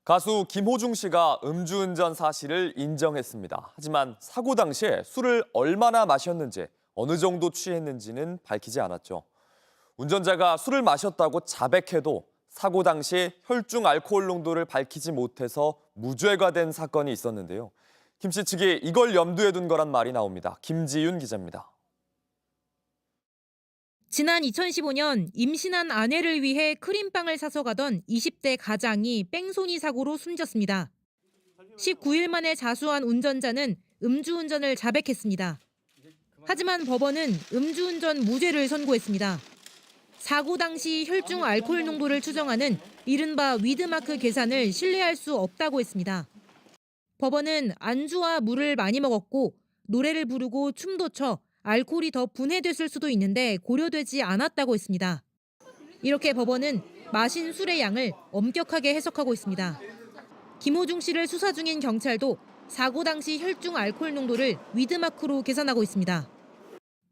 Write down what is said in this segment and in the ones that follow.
가수 김호중 씨가 음주운전 사실을 인정했습니다. 하지만 사고 당시에 술을 얼마나 마셨는지, 어느 정도 취했는지는 밝히지 않았죠. 운전자가 술을 마셨다고 자백해도 사고 당시 혈중 알코올 농도를 밝히지 못해서 무죄가 된 사건이 있었는데요. 김 씨 측이 이걸 염두에 둔 거란 말이 나옵니다. 김지윤 기자입니다. 지난 2015년 임신한 아내를 위해 크림빵을 사서 가던 20대 가장이 뺑소니 사고로 숨졌습니다. 19일 만에 자수한 운전자는 음주운전을 자백했습니다. 하지만 법원은 음주운전 무죄를 선고했습니다. 사고 당시 혈중 알코올 농도를 추정하는 이른바 위드마크 계산을 신뢰할 수 없다고 했습니다. 법원은 안주와 물을 많이 먹었고 노래를 부르고 춤도 춰 알코올이 더 분해됐을 수도 있는데 고려되지 않았다고 했습니다. 이렇게 법원은 마신 술의 양을 엄격하게 해석하고 있습니다. 김호중 씨를 수사 중인 경찰도 사고 당시 혈중 알코올 농도를 위드마크로 계산하고 있습니다.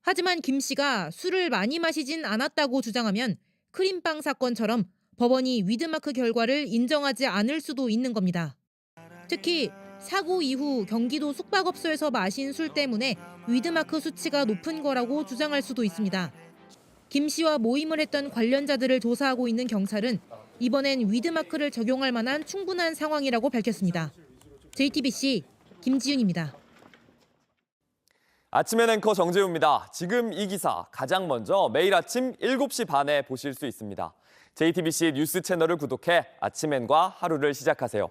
하지만 김 씨가 술을 많이 마시진 않았다고 주장하면 크림빵 사건처럼 법원이 위드마크 결과를 인정하지 않을 수도 있는 겁니다. 특히 사고 이후 경기도 숙박업소에서 마신 술 때문에 위드마크 수치가 높은 거라고 주장할 수도 있습니다. 김 씨와 모임을 했던 관련자들을 조사하고 있는 경찰은 이번엔 위드마크를 적용할 만한 충분한 상황이라고 밝혔습니다. JTBC 김지윤입니다. 아침엔 앵커 정재우입니다. 지금 이 기사 가장 먼저 매일 아침 7시 반에 보실 수 있습니다. JTBC 뉴스 채널을 구독해 아침엔과 하루를 시작하세요.